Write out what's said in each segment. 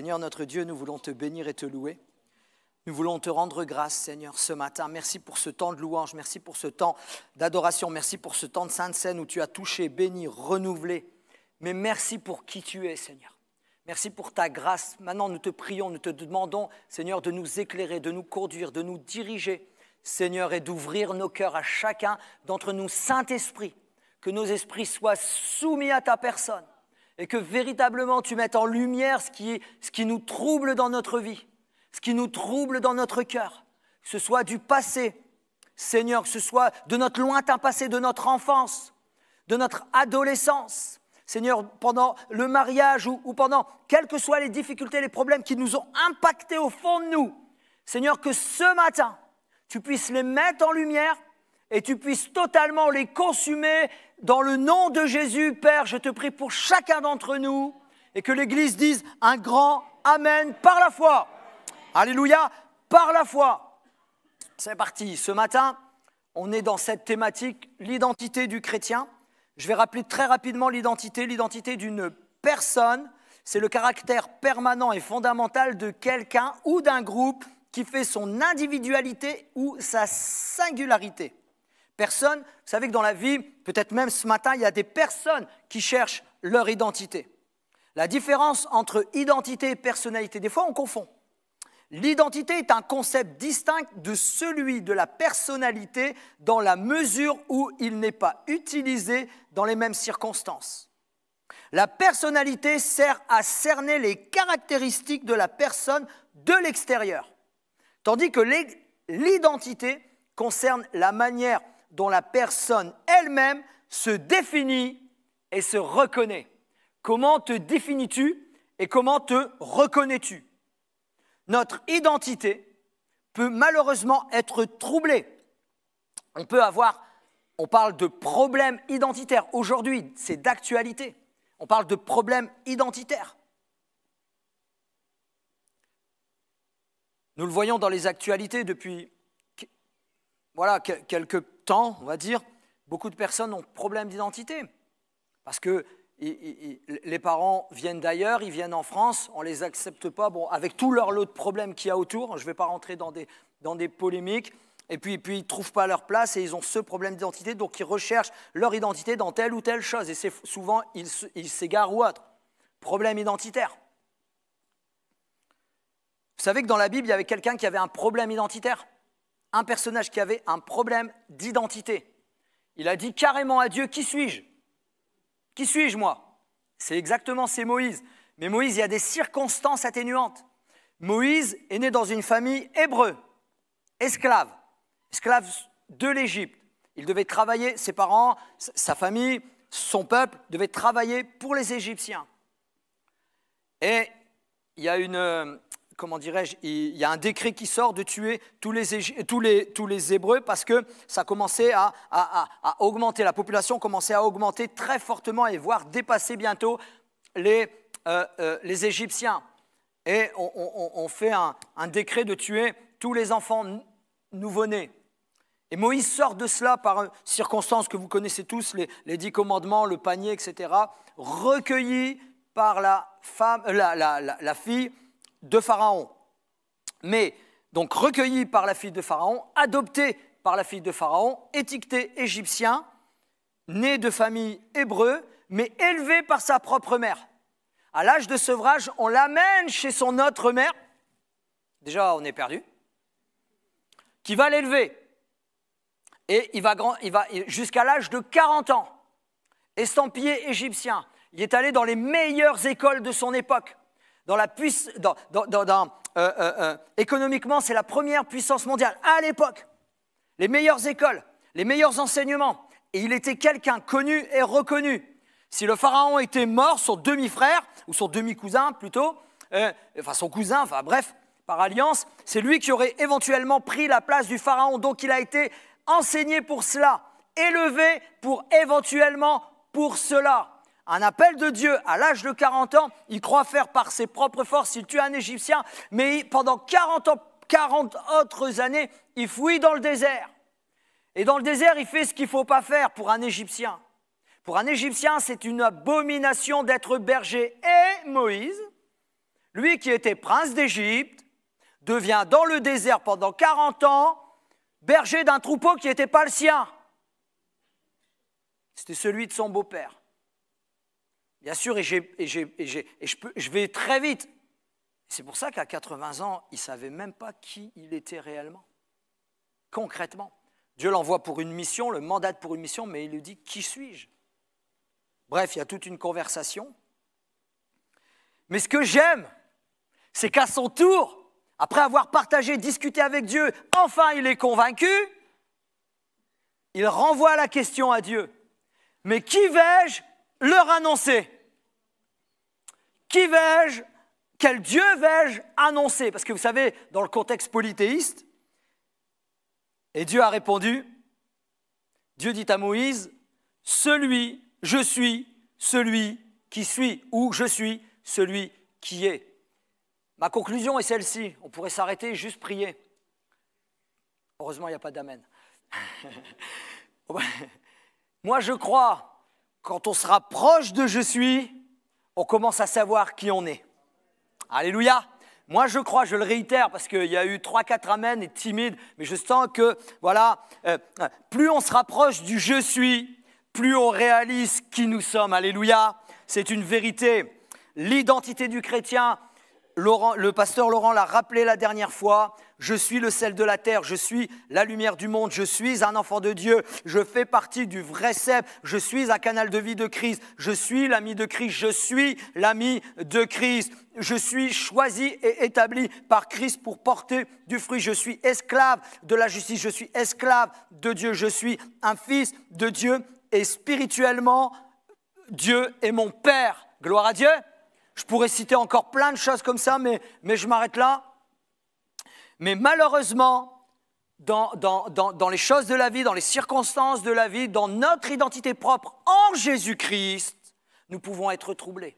Seigneur notre Dieu, nous voulons te bénir et te louer. Nous voulons te rendre grâce, Seigneur, ce matin. Merci pour ce temps de louange, merci pour ce temps d'adoration, merci pour ce temps de Sainte Seine où tu as touché, béni, renouvelé. Mais merci pour qui tu es, Seigneur. Merci pour ta grâce. Maintenant, nous te prions, nous te demandons, Seigneur, de nous éclairer, de nous conduire, de nous diriger, Seigneur, et d'ouvrir nos cœurs à chacun d'entre nous. Saint-Esprit, que nos esprits soient soumis à ta personne et que véritablement tu mettes en lumière ce qui nous trouble dans notre vie, ce qui nous trouble dans notre cœur, que ce soit du passé, Seigneur, que ce soit de notre lointain passé, de notre enfance, de notre adolescence, Seigneur, pendant le mariage ou pendant quelles que soient les difficultés, les problèmes qui nous ont impactés au fond de nous, Seigneur, que ce matin, tu puisses les mettre en lumière et tu puisses totalement les consumer dans le nom de Jésus. Père, je te prie pour chacun d'entre nous et que l'Église dise un grand Amen par la foi. Alléluia, par la foi. C'est parti. Ce matin, on est dans cette thématique, l'identité du chrétien. Je vais rappeler très rapidement l'identité d'une personne. C'est le caractère permanent et fondamental de quelqu'un ou d'un groupe qui fait son individualité ou sa singularité. Personne, vous savez que dans la vie, peut-être même ce matin, il y a des personnes qui cherchent leur identité. La différence entre identité et personnalité, des fois on confond. L'identité est un concept distinct de celui de la personnalité dans la mesure où il n'est pas utilisé dans les mêmes circonstances. La personnalité sert à cerner les caractéristiques de la personne de l'extérieur, tandis que l'identité concerne la manière dont la personne elle-même se définit et se reconnaît. Comment te définis-tu et comment te reconnais-tu ? Notre identité peut malheureusement être troublée. On parle de problèmes identitaires. Aujourd'hui, c'est d'actualité. On parle de problèmes identitaires. Nous le voyons dans les actualités depuis quelques temps, on va dire. Beaucoup de personnes ont problème d'identité parce que les parents viennent d'ailleurs, ils viennent en France, on ne les accepte pas, avec tout leur lot de problèmes qu'il y a autour, je ne vais pas rentrer dans des polémiques, et puis ils ne trouvent pas leur place et ils ont ce problème d'identité, donc ils recherchent leur identité dans telle ou telle chose, et c'est souvent ils s'égarent ou autre. Problème identitaire. Vous savez que dans la Bible, il y avait quelqu'un qui avait un problème identitaire, un personnage qui avait un problème d'identité. Il a dit carrément à Dieu, qui suis-je ? Qui suis-je, moi ? C'est Moïse. Mais Moïse, il y a des circonstances atténuantes. Moïse est né dans une famille hébreu, esclave de l'Égypte. Il devait travailler, ses parents, sa famille, son peuple devait travailler pour les Égyptiens. Et il y a il y a un décret qui sort de tuer tous les Hébreux parce que ça commençait à augmenter, la population commençait à augmenter très fortement et voire dépasser bientôt les Égyptiens. Et on fait un décret de tuer tous les enfants nouveau-nés. Et Moïse sort de cela par une circonstance que vous connaissez tous, les 10 commandements, le panier, etc., recueilli par la fille de Pharaon. Mais, donc recueilli par la fille de Pharaon, adopté par la fille de Pharaon, étiqueté égyptien, né de famille hébreu, mais élevé par sa propre mère. À l'âge de sevrage, on l'amène chez son autre mère, déjà on est perdu, qui va l'élever. Et il va jusqu'à l'âge de 40 ans, estampillé égyptien. Il est allé dans les meilleures écoles de son époque. Économiquement, c'est la première puissance mondiale à l'époque. Les meilleures écoles, les meilleurs enseignements. Et il était quelqu'un connu et reconnu. Si le pharaon était mort, son demi-frère, ou son demi-cousin plutôt, son cousin, bref, par alliance, c'est lui qui aurait éventuellement pris la place du pharaon. Donc il a été enseigné pour cela, élevé pour cela. Un appel de Dieu à l'âge de 40 ans, il croit faire par ses propres forces, il tue un Égyptien, mais pendant 40 autres années, il fouille dans le désert. Et dans le désert, il fait ce qu'il ne faut pas faire pour un Égyptien. Pour un Égyptien, c'est une abomination d'être berger. Et Moïse, Lui qui était prince d'Égypte devient dans le désert pendant 40 ans berger d'un troupeau qui n'était pas le sien. C'était celui de son beau-père. Bien sûr, je vais très vite. C'est pour ça qu'à 80 ans, il ne savait même pas qui il était réellement. Concrètement. Dieu l'envoie pour une mission, le mandate pour une mission, mais il lui dit « Qui suis-je » Bref, il y a toute une conversation. Mais ce que j'aime, c'est qu'à son tour, après avoir partagé, discuté avec Dieu, enfin il est convaincu, il renvoie la question à Dieu. Mais qui vais-je leur annoncer? Qui vais-je, quel Dieu vais-je annoncer? Parce que vous savez, dans le contexte polythéiste, et Dieu a répondu, Dieu dit à Moïse, je suis celui qui suis, ou je suis celui qui est. Ma conclusion est celle-ci, on pourrait s'arrêter et juste prier. Heureusement, il n'y a pas d'amen. Moi, je crois, quand on se rapproche de je suis, on commence à savoir qui on est. Alléluia. Moi, je crois, je le réitère, parce qu'il y a eu 3-4 amens et timides, mais je sens que, voilà, plus on se rapproche du je suis, plus on réalise qui nous sommes. Alléluia. C'est une vérité. L'identité du chrétien, le pasteur Laurent l'a rappelé la dernière fois, je suis le sel de la terre, je suis la lumière du monde, je suis un enfant de Dieu, je fais partie du vrai cep, je suis un canal de vie de Christ, je suis l'ami de Christ, je suis l'ami de Christ, je suis choisi et établi par Christ pour porter du fruit, je suis esclave de la justice, je suis esclave de Dieu, je suis un fils de Dieu et spirituellement, Dieu est mon Père. Gloire à Dieu. Je pourrais citer encore plein de choses comme ça, mais je m'arrête là. Mais malheureusement, dans les choses de la vie, dans les circonstances de la vie, dans notre identité propre en Jésus-Christ, nous pouvons être troublés.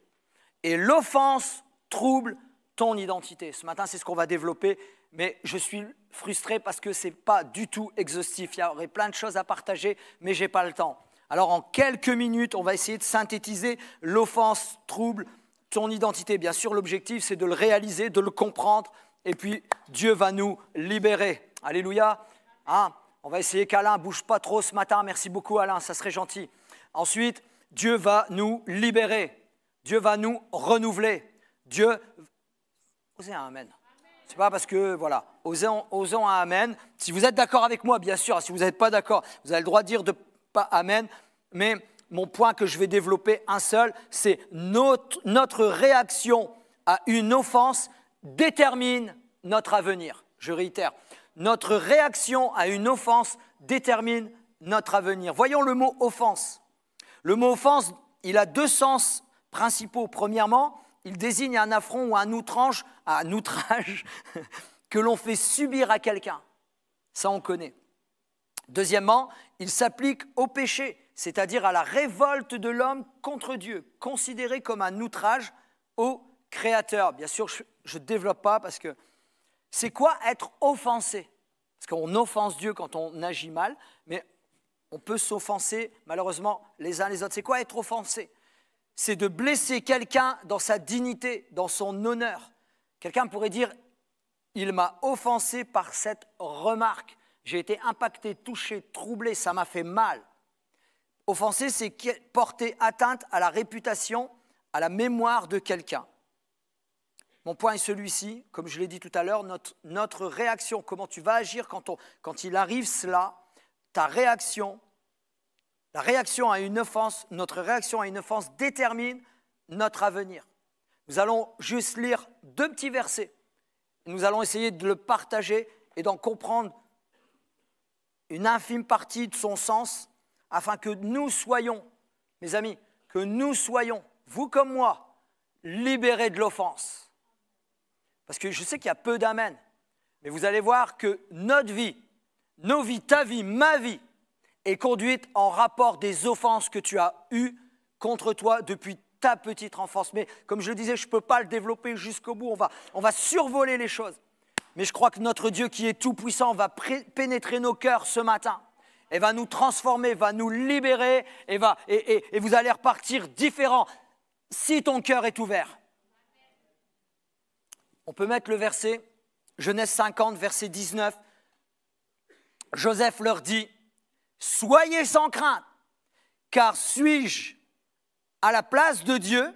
Et l'offense trouble ton identité. Ce matin, c'est ce qu'on va développer, mais je suis frustré parce que ce n'est pas du tout exhaustif. Il y aurait plein de choses à partager, mais je n'ai pas le temps. Alors en quelques minutes, on va essayer de synthétiser l'offense trouble ton identité. Bien sûr, l'objectif, c'est de le réaliser, de le comprendre, et puis Dieu va nous libérer. Alléluia. Hein? On va essayer qu'Alain ne bouge pas trop ce matin. Merci beaucoup Alain, ça serait gentil. Ensuite, Dieu va nous libérer. Dieu va nous renouveler. Dieu... Osez un amen. C'est pas parce que, voilà, osons un amen. Si vous êtes d'accord avec moi, bien sûr, si vous n'êtes pas d'accord, vous avez le droit de dire pas amen, mais... Mon point que je vais développer un seul, c'est notre réaction à une offense détermine notre avenir. Je réitère, notre réaction à une offense détermine notre avenir. Voyons le mot offense. Le mot offense, il a deux sens principaux. Premièrement, il désigne un affront ou un outrage que l'on fait subir à quelqu'un. Ça, on connaît. Deuxièmement, il s'applique au péché, c'est-à-dire à la révolte de l'homme contre Dieu, considéré comme un outrage au Créateur. Bien sûr, je ne développe pas parce que c'est quoi être offensé? Parce qu'on offense Dieu quand on agit mal, mais on peut s'offenser malheureusement les uns les autres. C'est quoi être offensé? C'est de blesser quelqu'un dans sa dignité, dans son honneur. Quelqu'un pourrait dire, il m'a offensé par cette remarque. J'ai été impacté, touché, troublé, ça m'a fait mal. Offenser, c'est porter atteinte à la réputation, à la mémoire de quelqu'un. Mon point est celui-ci, comme je l'ai dit tout à l'heure, notre réaction, comment tu vas agir quand il arrive cela, ta réaction, la réaction à une offense, notre réaction à une offense détermine notre avenir. Nous allons juste lire 2 petits versets. Nous allons essayer de le partager et d'en comprendre une infime partie de son sens, afin que nous soyons, mes amis, que nous soyons, vous comme moi, libérés de l'offense. Parce que je sais qu'il y a peu d'amen, mais vous allez voir que notre vie, nos vies, ta vie, ma vie, est conduite en rapport des offenses que tu as eues contre toi depuis ta petite enfance. Mais comme je le disais, je ne peux pas le développer jusqu'au bout, on va survoler les choses. Mais je crois que notre Dieu qui est tout-puissant va pénétrer nos cœurs ce matin et va nous transformer, va nous libérer et vous allez repartir différents si ton cœur est ouvert. On peut mettre le verset, Genèse 50, verset 19. Joseph leur dit, « Soyez sans crainte, car suis-je à la place de Dieu?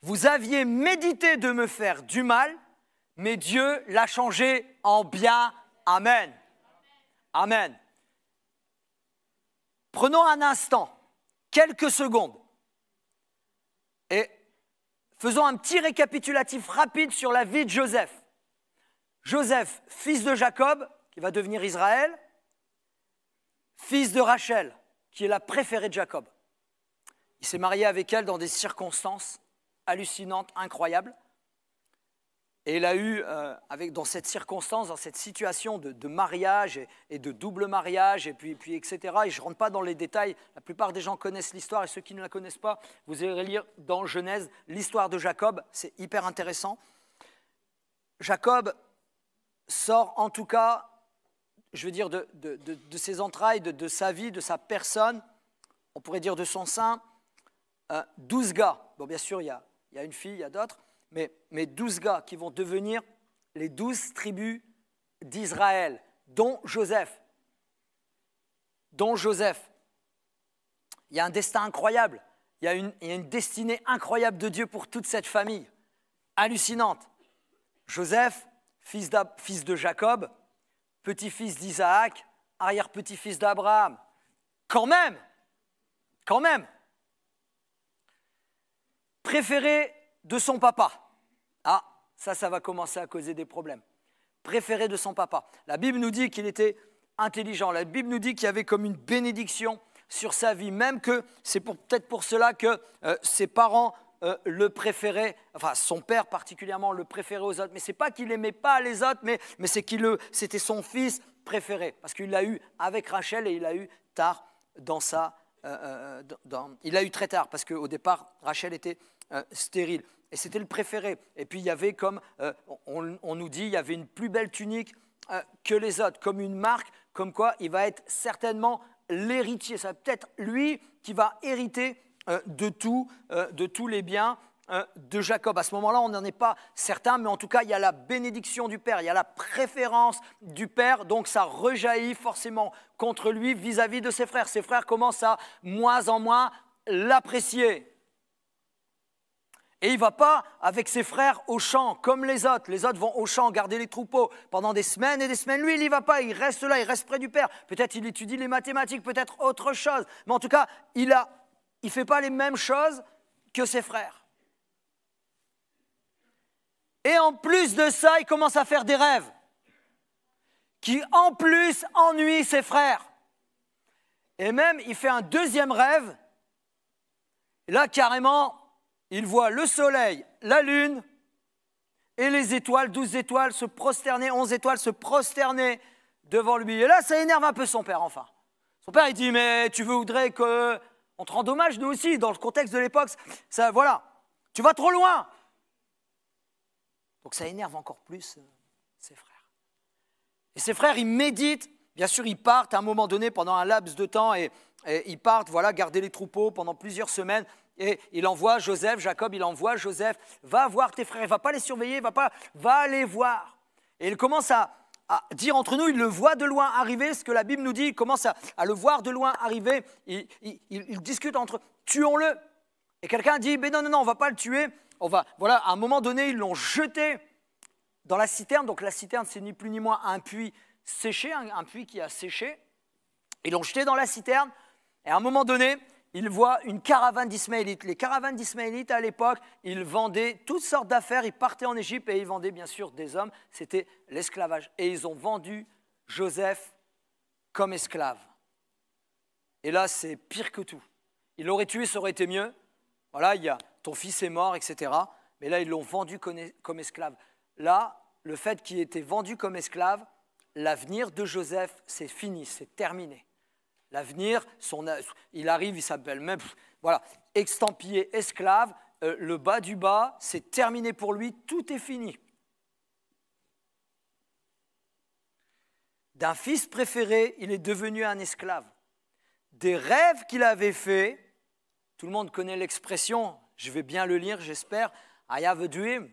Vous aviez médité de me faire du mal, mais Dieu l'a changé en bien. Amen. Amen. » Prenons un instant, quelques secondes, et faisons un petit récapitulatif rapide sur la vie de Joseph. Joseph, fils de Jacob, qui va devenir Israël, fils de Rachel, qui est la préférée de Jacob. Il s'est marié avec elle dans des circonstances hallucinantes, incroyables. Et il a eu, dans cette circonstance, dans cette situation de mariage et de double mariage, et puis etc. Et je ne rentre pas dans les détails, la plupart des gens connaissent l'histoire, et ceux qui ne la connaissent pas, vous irez lire dans Genèse l'histoire de Jacob, c'est hyper intéressant. Jacob sort en tout cas, je veux dire, de ses entrailles, de sa vie, de sa personne, on pourrait dire de son sein, 12 gars. Bon, bien sûr, il y a une fille, il y a d'autres, mais 12 gars qui vont devenir les 12 tribus d'Israël, dont Joseph. Il y a un destin incroyable, il y a une destinée incroyable de Dieu pour toute cette famille, hallucinante. Joseph, fils de Jacob, petit-fils d'Isaac, arrière-petit-fils d'Abraham. Quand même, préféré de son papa. Ah, ça va commencer à causer des problèmes. Préféré de son papa. La Bible nous dit qu'il était intelligent. La Bible nous dit qu'il y avait comme une bénédiction sur sa vie, même que c'est peut-être pour cela que ses parents le préféraient, enfin son père particulièrement le préférait aux autres. Mais ce n'est pas qu'il n'aimait pas les autres, mais c'est c'était son fils préféré. Parce qu'il l'a eu avec Rachel et il l'a eu tard dans sa... il l'a eu très tard, parce qu'au départ, Rachel était stérile. Et c'était le préféré. Et puis il y avait comme, on nous dit, il y avait une plus belle tunique que les autres, comme une marque, comme quoi il va être certainement l'héritier. C'est peut-être lui qui va hériter de tous les biens de Jacob. À ce moment-là, on n'en est pas certain, mais en tout cas, il y a la bénédiction du Père, il y a la préférence du Père, donc ça rejaillit forcément contre lui vis-à-vis de ses frères. Ses frères commencent à moins en moins l'apprécier. Et il ne va pas avec ses frères au champ comme les autres. Les autres vont au champ garder les troupeaux pendant des semaines et des semaines. Lui, il n'y va pas, il reste là, il reste près du Père. Peut-être il étudie les mathématiques, peut-être autre chose. Mais en tout cas, il ne fait pas les mêmes choses que ses frères. Et en plus de ça, il commence à faire des rêves qui en plus ennuient ses frères. Et même, il fait un deuxième rêve. Et là, carrément... il voit le soleil, la lune et les étoiles, 12 étoiles se prosterner, 11 étoiles se prosterner devant lui. Et là, ça énerve un peu son père, enfin. Son père, il dit, mais tu voudrais qu'on te rende hommage, nous aussi, dans le contexte de l'époque, ça, voilà, tu vas trop loin. Donc ça énerve encore plus ses frères. Et ses frères, ils méditent, bien sûr, ils partent à un moment donné pendant un laps de temps et ils partent, voilà, garder les troupeaux pendant plusieurs semaines. Et il envoie Joseph, Jacob, il envoie Joseph, va voir tes frères, il ne va pas les surveiller, va les voir. Et il commence à dire entre nous, il le voit de loin arriver, ce que la Bible nous dit, il commence à le voir de loin arriver, il discute entre eux, tuons-le. Et quelqu'un dit, mais non, on ne va pas le tuer, voilà, à un moment donné, ils l'ont jeté dans la citerne, donc la citerne, c'est ni plus ni moins un puits séché, un puits qui a séché, ils l'ont jeté dans la citerne, et à un moment donné, il voit une caravane d'Ismaélites. Les caravanes d'Ismaélites, à l'époque, ils vendaient toutes sortes d'affaires. Ils partaient en Égypte et ils vendaient bien sûr des hommes. C'était l'esclavage. Et ils ont vendu Joseph comme esclave. Et là, c'est pire que tout. Ils l'auraient tué, ça aurait été mieux. Voilà, ton fils est mort, etc. Mais là, ils l'ont vendu comme esclave. Là, le fait qu'il ait été vendu comme esclave, l'avenir de Joseph, c'est fini, c'est terminé. L'avenir, il arrive, il s'appelle même, voilà, extampillé esclave, le bas du bas, c'est terminé pour lui, tout est fini. D'un fils préféré, il est devenu un esclave. Des rêves qu'il avait faits, tout le monde connaît l'expression, je vais bien le lire, j'espère, I have a dream.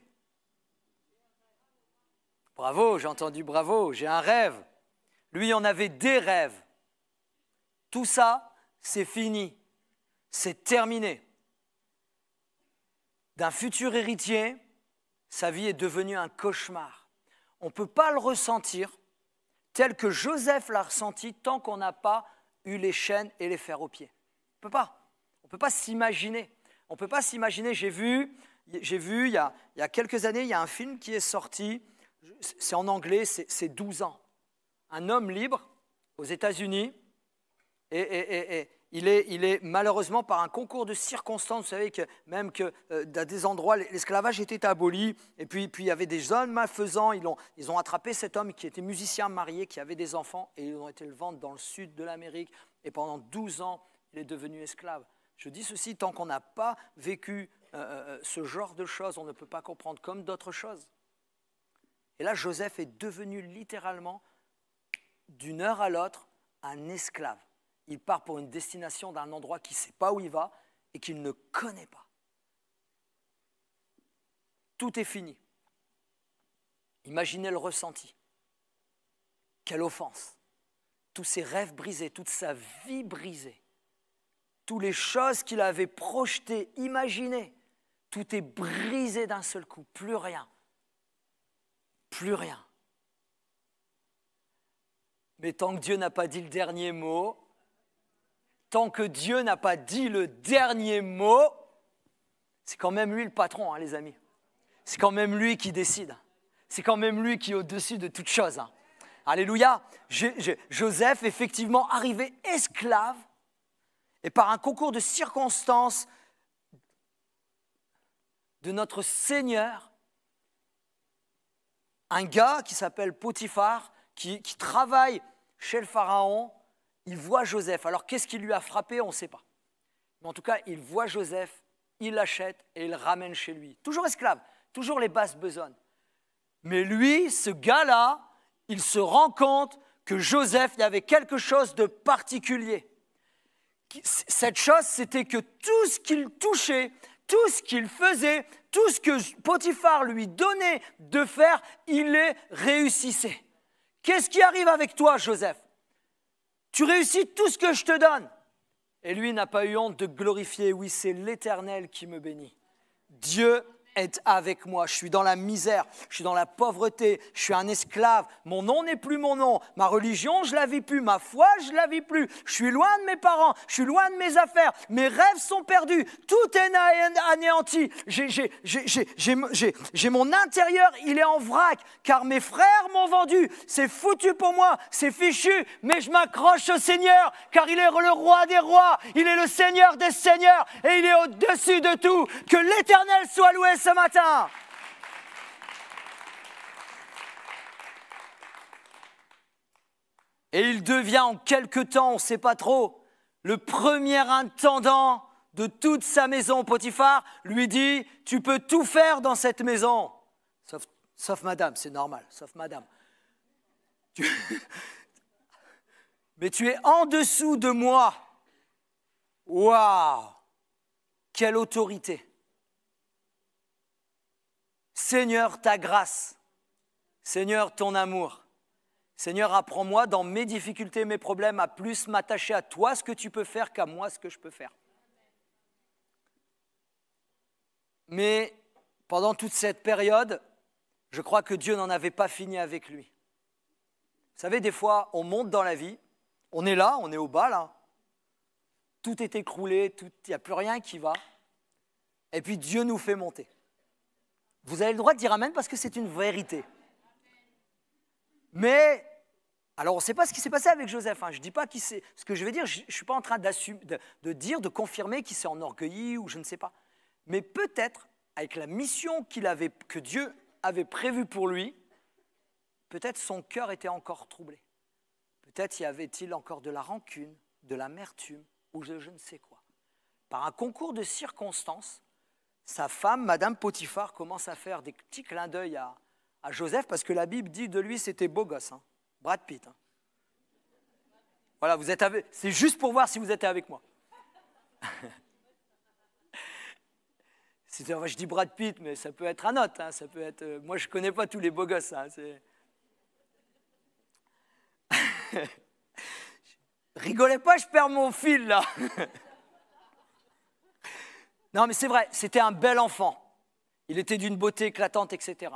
Bravo, j'ai entendu bravo, j'ai un rêve. Lui en avait des rêves. Tout ça, c'est fini, c'est terminé. D'un futur héritier, sa vie est devenue un cauchemar. On ne peut pas le ressentir tel que Joseph l'a ressenti tant qu'on n'a pas eu les chaînes et les fers aux pieds. On ne peut pas s'imaginer. On ne peut pas s'imaginer. J'ai vu il y a quelques années, il y a un film qui est sorti, c'est en anglais, c'est 12 ans. Un homme libre aux États-Unis, et il est malheureusement par un concours de circonstances, vous savez que même que dans des endroits, l'esclavage était aboli, et puis il y avait des jeunes malfaisants, ils ont attrapé cet homme qui était musicien marié, qui avait des enfants, et ils ont été le vendre dans le sud de l'Amérique, et pendant 12 ans, il est devenu esclave. Je dis ceci, tant qu'on n'a pas vécu ce genre de choses, on ne peut pas comprendre comme d'autres choses. Et là, Joseph est devenu littéralement, d'une heure à l'autre, un esclave. Il part pour une destination d'un endroit qu'il ne sait pas où il va et qu'il ne connaît pas. Tout est fini. Imaginez le ressenti. Quelle offense. Tous ses rêves brisés, toute sa vie brisée. Toutes les choses qu'il avait projetées, imaginées. Tout est brisé d'un seul coup. Plus rien. Plus rien. Mais tant que Dieu n'a pas dit le dernier mot, tant que Dieu n'a pas dit le dernier mot, c'est quand même lui le patron, hein, les amis. C'est quand même lui qui décide. C'est quand même lui qui est au-dessus de toute chose. Hein. Alléluia. Joseph, effectivement, arrivé esclave, et par un concours de circonstances de notre Seigneur, un gars qui s'appelle Potiphar, qui travaille chez le Pharaon, il voit Joseph. Alors qu'est-ce qui lui a frappé, on ne sait pas. Mais en tout cas, il voit Joseph, il l'achète et il le ramène chez lui. Toujours esclave, toujours les basses besognes. Mais lui, ce gars-là, il se rend compte que Joseph, il y avait quelque chose de particulier. Cette chose, c'était que tout ce qu'il touchait, tout ce qu'il faisait, tout ce que Potiphar lui donnait de faire, il les réussissait. Qu'est-ce qui arrive avec toi, Joseph? Tu réussis tout ce que je te donne. Et lui n'a pas eu honte de glorifier. Oui, c'est l'Éternel qui me bénit. Dieu est avec moi. Je suis dans la misère, je suis dans la pauvreté, je suis un esclave. Mon nom n'est plus mon nom. Ma religion, je ne la vis plus. Ma foi, je ne la vis plus. Je suis loin de mes parents, je suis loin de mes affaires. Mes rêves sont perdus. Tout est anéanti. J'ai mon intérieur, il est en vrac, car mes frères m'ont vendu. C'est foutu pour moi, c'est fichu, mais je m'accroche au Seigneur, car il est le roi des rois, il est le Seigneur des seigneurs, et il est au-dessus de tout. Que l'Éternel soit loué ce matin. Et il devient en quelque temps, on ne sait pas trop, le premier intendant de toute sa maison. Potiphar lui dit, tu peux tout faire dans cette maison. Sauf madame, c'est normal, sauf madame. Mais tu es en dessous de moi. Waouh! Quelle autorité! Seigneur, ta grâce. Seigneur, ton amour. Seigneur, apprends-moi dans mes difficultés, mes problèmes, à plus m'attacher à toi, ce que tu peux faire, qu'à moi, ce que je peux faire. Mais pendant toute cette période, je crois que Dieu n'en avait pas fini avec lui. Vous savez, des fois, on monte dans la vie, on est là, on est au bas, là. Tout est écroulé, il n'y a plus rien qui va. Et puis Dieu nous fait monter. Vous avez le droit de dire amen parce que c'est une vérité. Mais, alors on ne sait pas ce qui s'est passé avec Joseph. Hein. Je ne dis pas ce que je vais dire, je ne suis pas en train de confirmer qu'il s'est enorgueilli ou je ne sais pas. Mais peut-être, avec la mission que Dieu avait prévue pour lui, peut-être son cœur était encore troublé. Peut-être y avait-il encore de la rancune, de l'amertume ou je ne sais quoi. Par un concours de circonstances, sa femme, Madame Potiphar, commence à faire des petits clins d'œil à Joseph, parce que la Bible dit de lui, c'était beau gosse, hein, Brad Pitt. Hein. Voilà, c'est juste pour voir si vous êtes avec moi. Je dis Brad Pitt, mais ça peut être un autre. Hein, ça peut être, moi, je ne connais pas tous les beaux gosses. Hein, Rigolez pas, je perds mon fil, là. Non, mais c'est vrai, c'était un bel enfant. Il était d'une beauté éclatante, etc.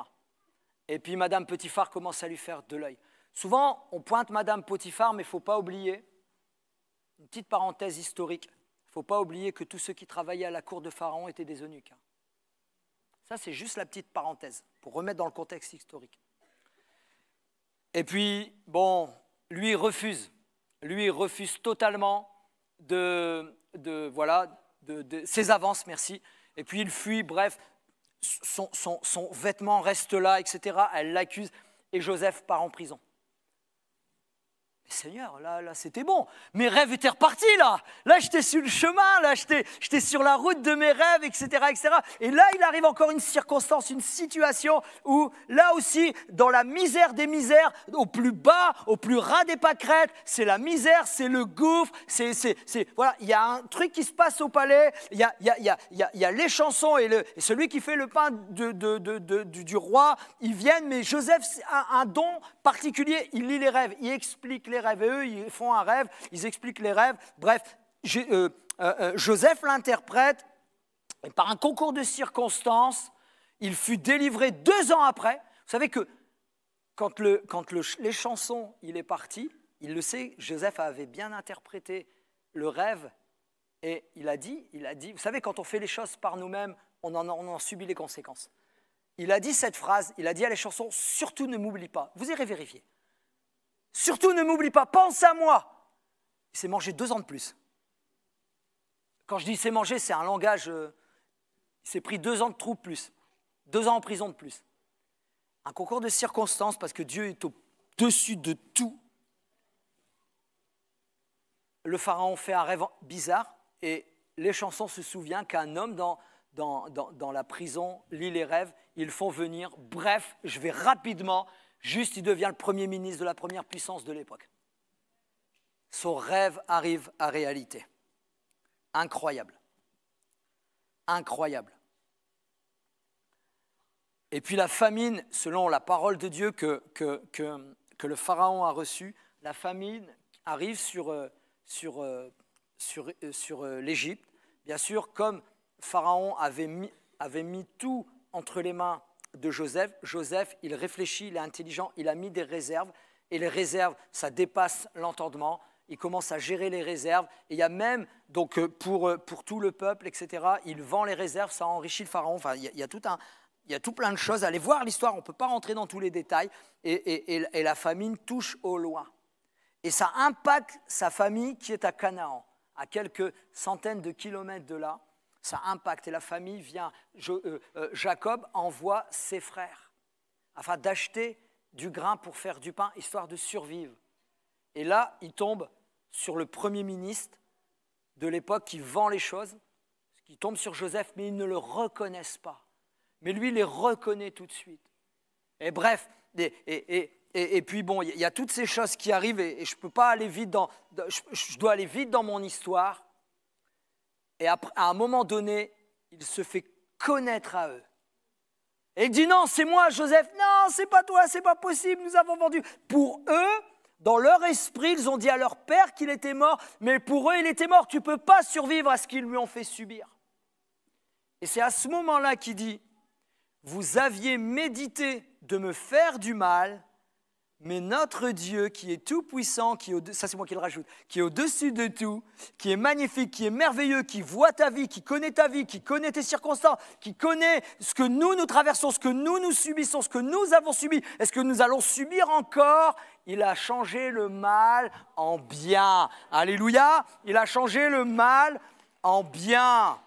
Et puis Madame Potiphar commence à lui faire de l'œil. Souvent, on pointe Madame Potiphar, mais il ne faut pas oublier, une petite parenthèse historique, il ne faut pas oublier que tous ceux qui travaillaient à la cour de Pharaon étaient des eunuques. Ça, c'est juste la petite parenthèse, pour remettre dans le contexte historique. Et puis, bon, lui, il refuse totalement de ses avances, merci. Et puis il fuit, bref, son vêtement reste là, etc. Elle l'accuse et Joseph part en prison. Mais Seigneur, là, c'était bon. Mes rêves étaient repartis, là. Là, j'étais sur le chemin, là, j'étais sur la route de mes rêves, etc., etc. Et là, il arrive encore une circonstance, une situation où, là aussi, dans la misère des misères, au plus bas, au plus ras des pâquerettes, c'est la misère, c'est le gouffre, voilà, il y a un truc qui se passe au palais, il y a les chansons et celui qui fait le pain du roi, ils viennent, mais Joseph a un don particulier, il lit les rêves, il explique les rêves, et eux, ils font un rêve, ils expliquent les rêves. Bref, Joseph l'interprète, et par un concours de circonstances, il fut délivré 2 ans après. Vous savez que quand les chansons, il est parti, il le sait, Joseph avait bien interprété le rêve, et il a dit, vous savez, quand on fait les choses par nous-mêmes, on en subit les conséquences. Il a dit cette phrase, il a dit à les chansons, surtout ne m'oublie pas, vous irez vérifier. Surtout ne m'oublie pas, pense à moi. Il s'est mangé 2 ans de plus. Quand je dis il s'est mangé, c'est un langage, il s'est pris 2 ans de trou de plus, 2 ans en prison de plus. Un concours de circonstances parce que Dieu est au-dessus de tout. Le pharaon fait un rêve bizarre et les chansons se souviennent qu'un homme dans la prison lit les rêves, ils font venir, bref, je vais rapidement, juste il devient le premier ministre de la première puissance de l'époque. Son rêve arrive à réalité. Incroyable. Incroyable. Et puis la famine, selon la parole de Dieu que le pharaon a reçue, la famine arrive sur l'Égypte. Bien sûr, comme Pharaon avait mis tout entre les mains de Joseph, il réfléchit, il est intelligent, il a mis des réserves, et les réserves, ça dépasse l'entendement, il commence à gérer les réserves, et il y a même, donc pour tout le peuple, etc., il vend les réserves, ça enrichit le pharaon, enfin, il y a tout plein de choses, allez voir l'histoire, on ne peut pas rentrer dans tous les détails, et la famine touche au loin. Et ça impacte sa famille qui est à Canaan, à quelques centaines de kilomètres de là, ça impacte, et la famille vient, Jacob envoie ses frères afin d'acheter du grain pour faire du pain, histoire de survivre. Et là, il tombe sur le premier ministre de l'époque qui vend les choses, qui tombe sur Joseph, mais ils ne le reconnaissent pas. Mais lui, il les reconnaît tout de suite. Et bref, et puis bon, il y a toutes ces choses qui arrivent, et je peux pas aller vite je dois aller vite dans mon histoire. Et à un moment donné, il se fait connaître à eux. Et il dit non, c'est moi, Joseph. Non, c'est pas toi, c'est pas possible, nous avons vendu. Pour eux, dans leur esprit, ils ont dit à leur père qu'il était mort, mais pour eux, il était mort. Tu ne peux pas survivre à ce qu'ils lui ont fait subir. Et c'est à ce moment-là qu'il dit, vous aviez médité de me faire du mal, mais notre Dieu qui est tout-puissant, ça c'est moi qui le rajoute, qui est au-dessus de tout, qui est magnifique, qui est merveilleux, qui voit ta vie, qui connaît tes circonstances, qui connaît ce que nous traversons, ce que nous subissons, ce que nous avons subi, est-ce que nous allons subir encore? Il a changé le mal en bien. Alléluia, il a changé le mal en bien.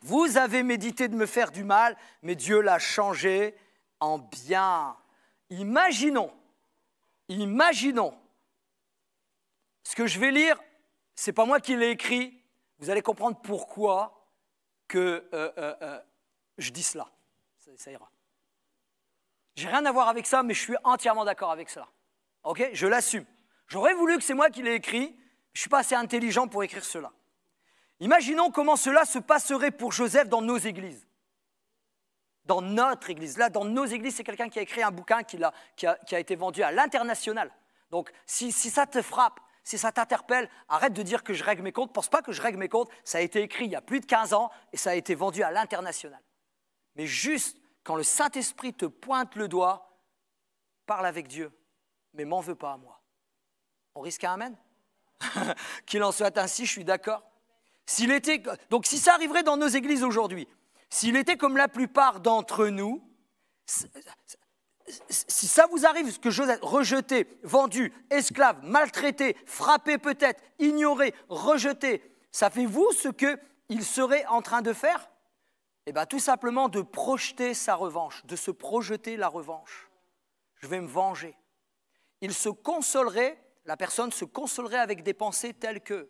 Vous avez médité de me faire du mal, mais Dieu l'a changé en bien. Imaginons, ce que je vais lire, ce n'est pas moi qui l'ai écrit, vous allez comprendre pourquoi que je dis cela, ça ira. J'ai rien à voir avec ça, mais je suis entièrement d'accord avec cela. Ok, je l'assume. J'aurais voulu que c'est moi qui l'ai écrit, je ne suis pas assez intelligent pour écrire cela. Imaginons comment cela se passerait pour Joseph dans nos églises. dans notre église. Là, dans nos églises, c'est quelqu'un qui a écrit un bouquin qui a été vendu à l'international. Donc, si ça te frappe, si ça t'interpelle, arrête de dire que je règle mes comptes. Pense pas que je règle mes comptes. Ça a été écrit il y a plus de 15 ans et ça a été vendu à l'international. Mais juste quand le Saint-Esprit te pointe le doigt, parle avec Dieu, mais m'en veux pas à moi. On risque un amen? Qu'il en soit ainsi, je suis d'accord. Donc si ça arriverait dans nos églises aujourd'hui, s'il était comme la plupart d'entre nous, si ça vous arrive, ce que Joseph, rejeté, vendu, esclave, maltraité, frappé peut-être, ignoré, rejeté, ça fait vous ce qu'il serait en train de faire? Eh bien, tout simplement de projeter sa revanche, de se projeter la revanche. Je vais me venger. La personne se consolerait avec des pensées telles que,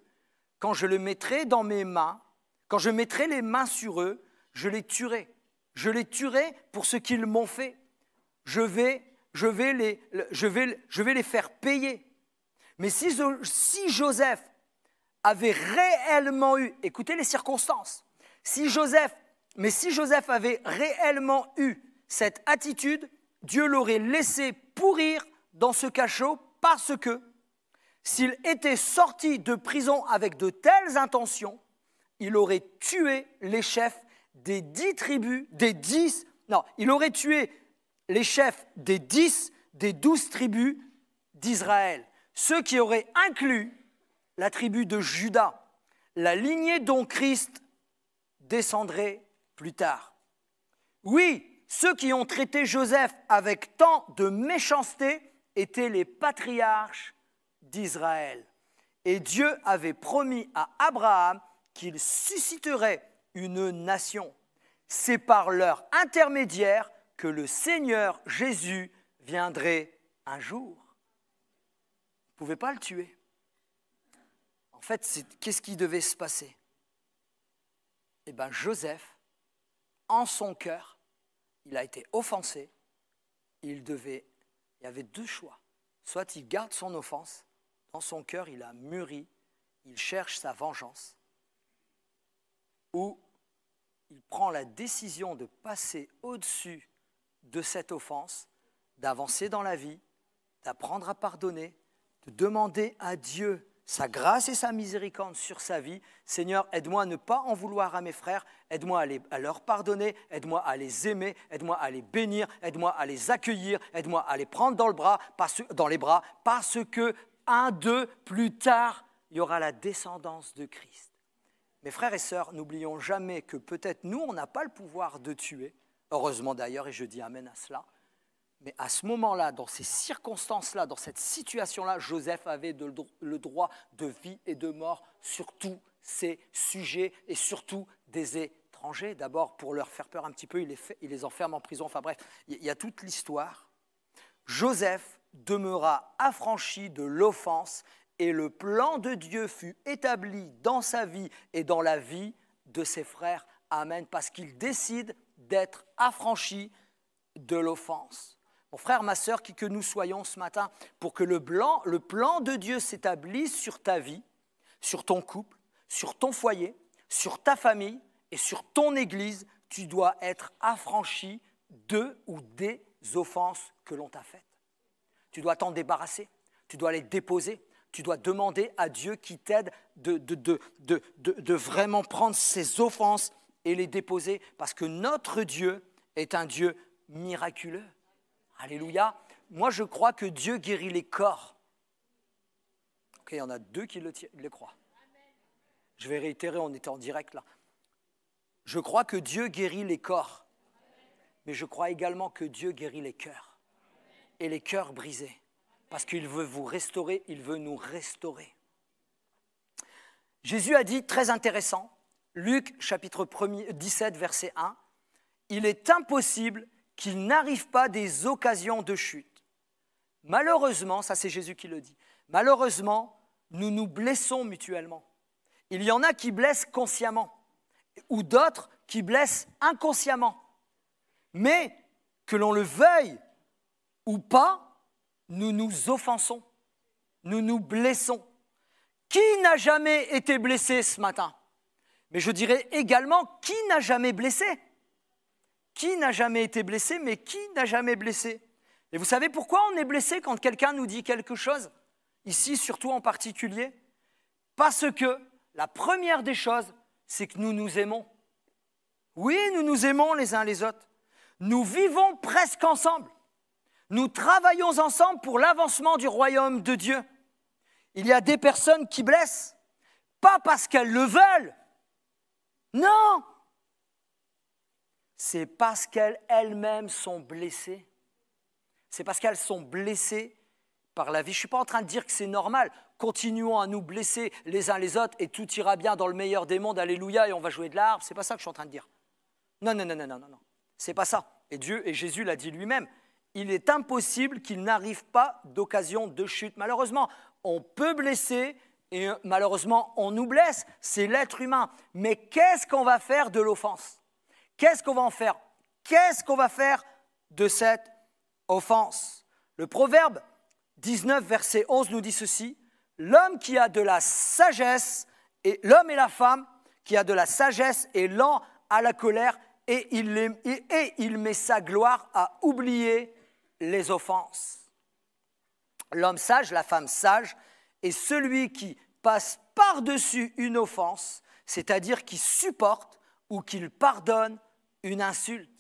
quand je le mettrai dans mes mains, quand je mettrai les mains sur eux, je les tuerai. Je les tuerai pour ce qu'ils m'ont fait. Je vais les faire payer. Mais si Joseph avait réellement eu, écoutez les circonstances, si Joseph avait réellement eu cette attitude, Dieu l'aurait laissé pourrir dans ce cachot parce que s'il était sorti de prison avec de telles intentions, il aurait tué les chefs des 10 tribus, il aurait tué les chefs des 12 tribus d'Israël, ceux qui auraient inclus la tribu de Juda, la lignée dont Christ descendrait plus tard. Oui, ceux qui ont traité Joseph avec tant de méchanceté étaient les patriarches d'Israël. Et Dieu avait promis à Abraham qu'il susciterait une nation. C'est par leur intermédiaire que le Seigneur Jésus viendrait un jour. Vous ne pouvez pas le tuer. En fait, qu'est-ce qui devait se passer? Eh bien, Joseph, en son cœur, il a été offensé. Il y avait 2 choix. Soit il garde son offense, dans son cœur, il a mûri, il cherche sa vengeance, ou il prend la décision de passer au-dessus de cette offense, d'avancer dans la vie, d'apprendre à pardonner, de demander à Dieu sa grâce et sa miséricorde sur sa vie. Seigneur, aide-moi à ne pas en vouloir à mes frères, aide-moi à leur pardonner, aide-moi à les aimer, aide-moi à les bénir, aide-moi à les accueillir, aide-moi à les prendre dans les bras, parce que un d'eux, plus tard, il y aura la descendance de Christ. Mes frères et sœurs, n'oublions jamais que peut-être nous, on n'a pas le pouvoir de tuer, heureusement d'ailleurs, et je dis amen à cela, mais à ce moment-là, dans ces circonstances-là, dans cette situation-là, Joseph avait le droit de vie et de mort sur tous ces sujets et surtout des étrangers. D'abord, pour leur faire peur un petit peu, il les enferme en prison. Enfin bref, il y a toute l'histoire. Joseph demeura affranchi de l'offense et le plan de Dieu fut établi dans sa vie et dans la vie de ses frères. Amen. Parce qu'il décide d'être affranchi de l'offense. Mon frère, ma sœur, qui que nous soyons ce matin, pour que le plan de Dieu s'établisse sur ta vie, sur ton couple, sur ton foyer, sur ta famille et sur ton église, tu dois être affranchi de ou des offenses que l'on t'a faites. Tu dois t'en débarrasser, tu dois les déposer, tu dois demander à Dieu qui t'aide de vraiment prendre ces offenses et les déposer, parce que notre Dieu est un Dieu miraculeux. Alléluia. Moi, je crois que Dieu guérit les corps. Ok, il y en a 2 qui le croient. Je vais réitérer, on était en direct là. Je crois que Dieu guérit les corps, mais je crois également que Dieu guérit les cœurs et les cœurs brisés, parce qu'il veut vous restaurer, il veut nous restaurer. Jésus a dit, très intéressant, Luc chapitre 17, verset 1, « Il est impossible qu'il n'arrive pas des occasions de chute. » Malheureusement, ça c'est Jésus qui le dit, malheureusement, nous nous blessons mutuellement. Il y en a qui blessent consciemment, ou d'autres qui blessent inconsciemment. Mais, que l'on le veuille ou pas, nous nous offensons, nous nous blessons. Qui n'a jamais été blessé ce matin? Mais je dirais également, qui n'a jamais blessé? Qui n'a jamais été blessé, mais qui n'a jamais blessé? Et vous savez pourquoi on est blessé quand quelqu'un nous dit quelque chose? Ici, surtout en particulier. Parce que la première des choses, c'est que nous nous aimons. Oui, nous nous aimons les uns les autres. Nous vivons presque ensemble. Nous travaillons ensemble pour l'avancement du royaume de Dieu. Il y a des personnes qui blessent, pas parce qu'elles le veulent. Non! C'est parce qu'elles-mêmes sont blessées. C'est parce qu'elles sont blessées par la vie. Je ne suis pas en train de dire que c'est normal. Continuons à nous blesser les uns les autres et tout ira bien dans le meilleur des mondes, alléluia, et on va jouer de la harpe. Ce n'est pas ça que je suis en train de dire. Non. Ce n'est pas ça. Et Dieu et Jésus l'a dit lui-même. Il est impossible qu'il n'arrive pas d'occasion de chute. Malheureusement, on peut blesser et malheureusement, on nous blesse. C'est l'être humain. Mais qu'est-ce qu'on va faire de l'offense? Qu'est-ce qu'on va en faire? Qu'est-ce qu'on va faire de cette offense? Le Proverbe 19, verset 11 nous dit ceci. L'homme qui a de la sagesse, et l'homme et la femme qui a de la sagesse est lent à la colère et il met sa gloire à oublier les offenses. L'homme sage, la femme sage, est celui qui passe par-dessus une offense, c'est-à-dire qui supporte ou qu'il pardonne une insulte.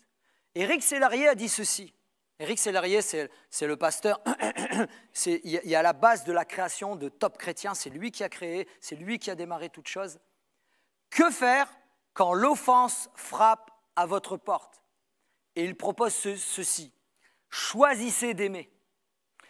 Éric Sellarié a dit ceci. Éric Sellarié, c'est le pasteur, il est à la base de la création de Top Chrétien, c'est lui qui a créé, c'est lui qui a démarré toute chose. Que faire quand l'offense frappe à votre porte? Et il propose ceci. Choisissez d'aimer.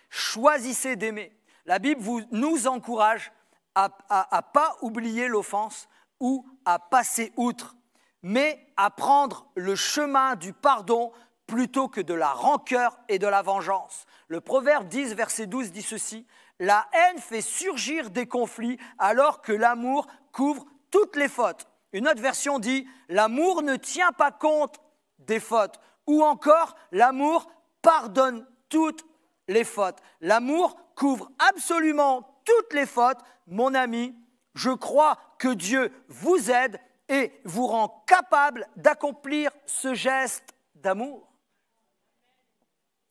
Choisissez d'aimer. La Bible nous encourage à ne pas oublier l'offense ou à passer outre, mais à prendre le chemin du pardon plutôt que de la rancœur et de la vengeance. Le Proverbe 10, verset 12 dit ceci. La haine fait surgir des conflits alors que l'amour couvre toutes les fautes. Une autre version dit « L'amour ne tient pas compte des fautes » ou encore « L'amour pardonne toutes les fautes ». L'amour couvre absolument toutes les fautes. Mon ami, je crois que Dieu vous aide et vous rend capable d'accomplir ce geste d'amour.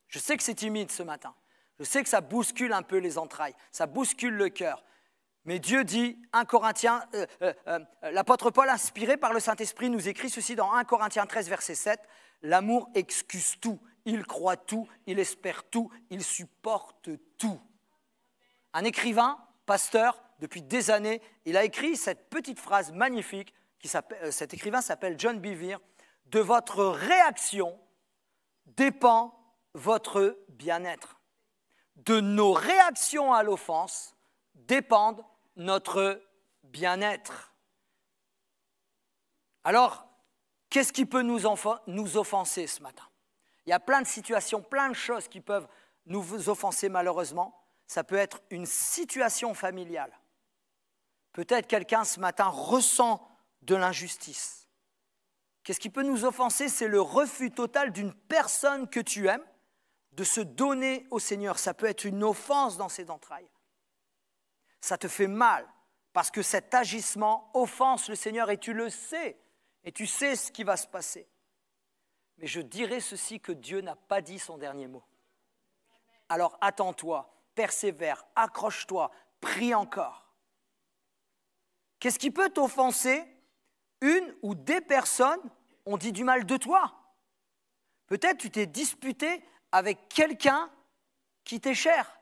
Je sais que c'est timide ce matin. Je sais que ça bouscule un peu les entrailles, ça bouscule le cœur. Mais Dieu dit, 1 Corinthiens, l'apôtre Paul, inspiré par le Saint-Esprit, nous écrit ceci dans 1 Corinthiens 13, verset 7. L'amour excuse tout, il croit tout, il espère tout, il supporte tout. Un écrivain, pasteur, depuis des années, il a écrit cette petite phrase magnifique, cet écrivain s'appelle John Bevere, « De votre réaction dépend votre bien-être. De nos réactions à l'offense dépendent notre bien-être. » Alors, qu'est-ce qui peut nous offenser ce matin? Il y a plein de situations, plein de choses qui peuvent nous offenser malheureusement. Ça peut être une situation familiale. Peut-être quelqu'un ce matin ressent de l'injustice. Qu'est-ce qui peut nous offenser? C'est le refus total d'une personne que tu aimes de se donner au Seigneur. Ça peut être une offense dans ses entrailles. Ça te fait mal parce que cet agissement offense le Seigneur et tu le sais. Et tu sais ce qui va se passer. Mais je dirais ceci, que Dieu n'a pas dit son dernier mot. Alors attends-toi, persévère, accroche-toi, prie encore. Qu'est-ce qui peut t'offenser? Une ou des personnes ont dit du mal de toi. Peut-être tu t'es disputé avec quelqu'un qui t'est cher.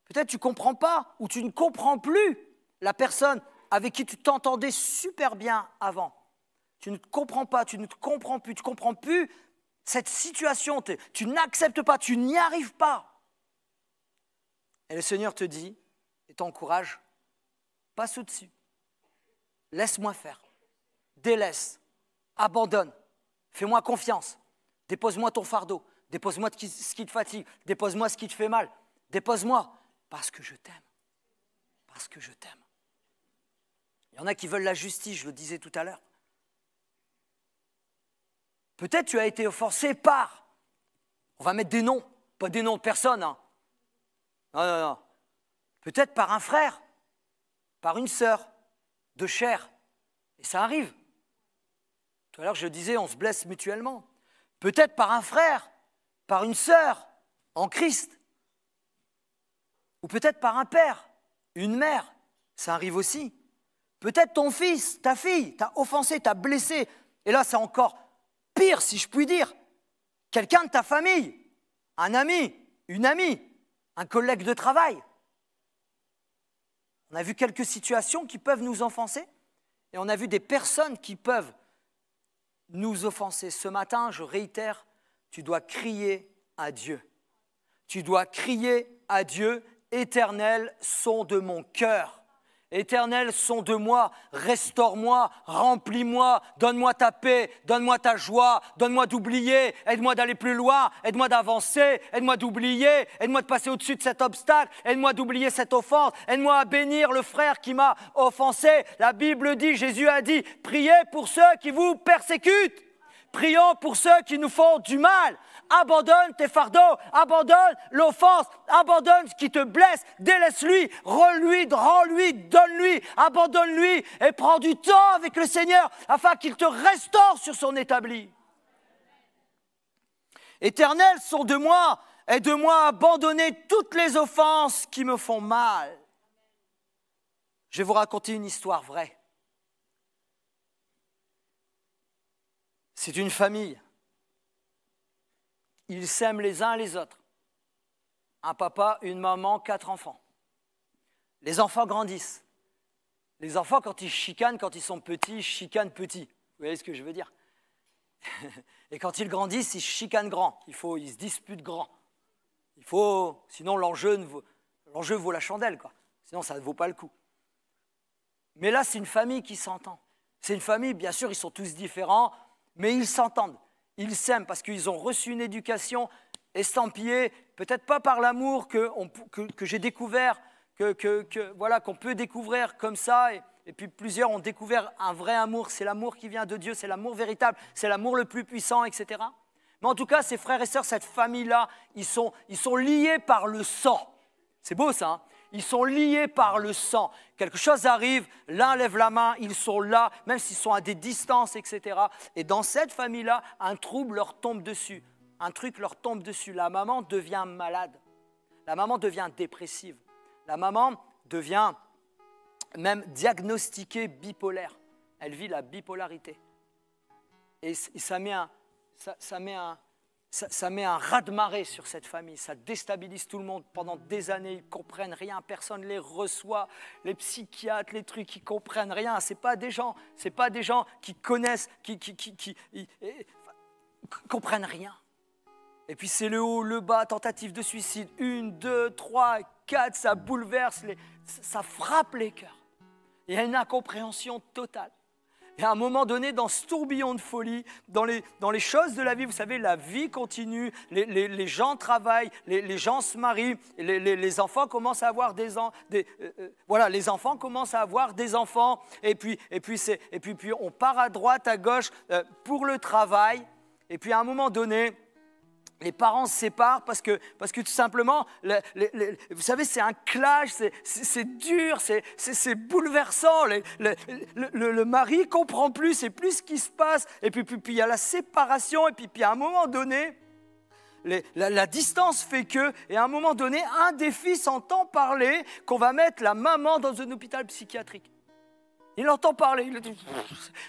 Peut-être tu ne comprends pas ou tu ne comprends plus la personne avec qui tu t'entendais super bien avant. Tu ne te comprends pas, tu ne te comprends plus, tu ne comprends plus cette situation, tu n'acceptes pas, tu n'y arrives pas. Et le Seigneur te dit et t'encourage, passe au-dessus, laisse-moi faire, délaisse, abandonne, fais-moi confiance, dépose-moi ton fardeau, dépose-moi ce qui te fatigue, dépose-moi ce qui te fait mal, dépose-moi parce que je t'aime, parce que je t'aime. Il y en a qui veulent la justice, je le disais tout à l'heure. Peut-être tu as été offensé par, on va mettre des noms, pas des noms de personnes. Hein. Non. Peut-être par un frère, par une sœur de chair. Et ça arrive. Tout à l'heure, je disais, on se blesse mutuellement. Peut-être par un frère, par une sœur en Christ. Ou peut-être par un père, une mère. Ça arrive aussi. Peut-être ton fils, ta fille, t'a offensé, t'a blessé. Et là, c'est encore pire, si je puis dire. Quelqu'un de ta famille, un ami, une amie, un collègue de travail. On a vu quelques situations qui peuvent nous offenser et on a vu des personnes qui peuvent nous offenser. Ce matin, je réitère, tu dois crier à Dieu. Tu dois crier à Dieu, Éternel, son de mon cœur. Éternel, son de moi, restaure-moi, remplis-moi, donne-moi ta paix, donne-moi ta joie, donne-moi d'oublier, aide-moi d'aller plus loin, aide-moi d'avancer, aide-moi d'oublier, aide-moi de passer au-dessus de cet obstacle, aide-moi d'oublier cette offense, aide-moi à bénir le frère qui m'a offensé. La Bible dit, Jésus a dit, priez pour ceux qui vous persécutent, prions pour ceux qui nous font du mal. Abandonne tes fardeaux, abandonne l'offense, abandonne ce qui te blesse, délaisse-lui, rends-lui, donne-lui, abandonne-lui et prends du temps avec le Seigneur afin qu'il te restaure sur son établi. Éternel, son de moi, aide-moi à abandonner toutes les offenses qui me font mal. Je vais vous raconter une histoire vraie. C'est une famille. Ils s'aiment les uns les autres. Un papa, une maman, 4 enfants. Les enfants grandissent. Les enfants, quand ils chicanent, quand ils sont petits, ils chicanent petits. Vous voyez ce que je veux dire? Et quand ils grandissent, ils chicanent grand. Ils se disputent grand. Sinon l'enjeu vaut la chandelle, quoi. Sinon ça ne vaut pas le coup. Mais là, c'est une famille qui s'entend. C'est une famille, bien sûr, ils sont tous différents, mais ils s'entendent. Ils s'aiment parce qu'ils ont reçu une éducation estampillée, peut-être pas par l'amour que j'ai découvert, qu'on peut découvrir comme ça. Et puis plusieurs ont découvert un vrai amour. C'est l'amour qui vient de Dieu, c'est l'amour véritable, c'est l'amour le plus puissant, etc. Mais en tout cas, ces frères et sœurs, cette famille-là, ils sont liés par le sang. C'est beau ça, hein? Ils sont liés par le sang. Quelque chose arrive, l'un lève la main, ils sont là, même s'ils sont à des distances, etc. Et dans cette famille-là, un trouble leur tombe dessus. Un truc leur tombe dessus. La maman devient malade. La maman devient dépressive. La maman devient même diagnostiquée bipolaire. Elle vit la bipolarité. Et ça met un raz-de-marée sur cette famille, ça déstabilise tout le monde pendant des années, ils ne comprennent rien, personne ne les reçoit, les psychiatres, les trucs, ils ne comprennent rien, ce n'est pas des gens qui connaissent, qui comprennent rien. Et puis c'est le haut, le bas, tentative de suicide, 1, 2, 3, 4, ça bouleverse, ça frappe les cœurs. Il y a une incompréhension totale. Et à un moment donné, dans ce tourbillon de folie, dans les choses de la vie, vous savez, la vie continue, les gens travaillent, les gens se marient, les enfants commencent à avoir les enfants commencent à avoir des enfants, et puis on part à droite, à gauche pour le travail, et puis à un moment donné, les parents se séparent parce que tout simplement, vous savez, c'est un clash, c'est dur, c'est bouleversant. Le mari ne comprend plus, c'est plus ce qui se passe. Et puis il y a la séparation, et puis à un moment donné, la distance fait que, et à un moment donné, un des fils entend parler qu'on va mettre la maman dans un hôpital psychiatrique. Il entend parler, il dit,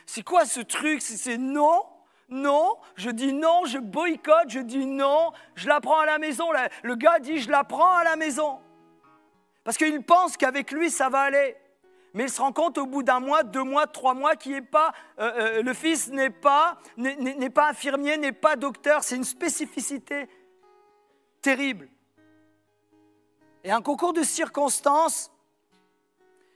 c'est quoi ce truc? C'est non. Non, je dis non, je boycotte, je dis non, je la prends à la maison. Le gars dit, je la prends à la maison. Parce qu'il pense qu'avec lui, ça va aller. Mais il se rend compte au bout d'1 mois, 2 mois, 3 mois, le fils n'est pas infirmier, n'est pas docteur. C'est une spécificité terrible. Et un concours de circonstances,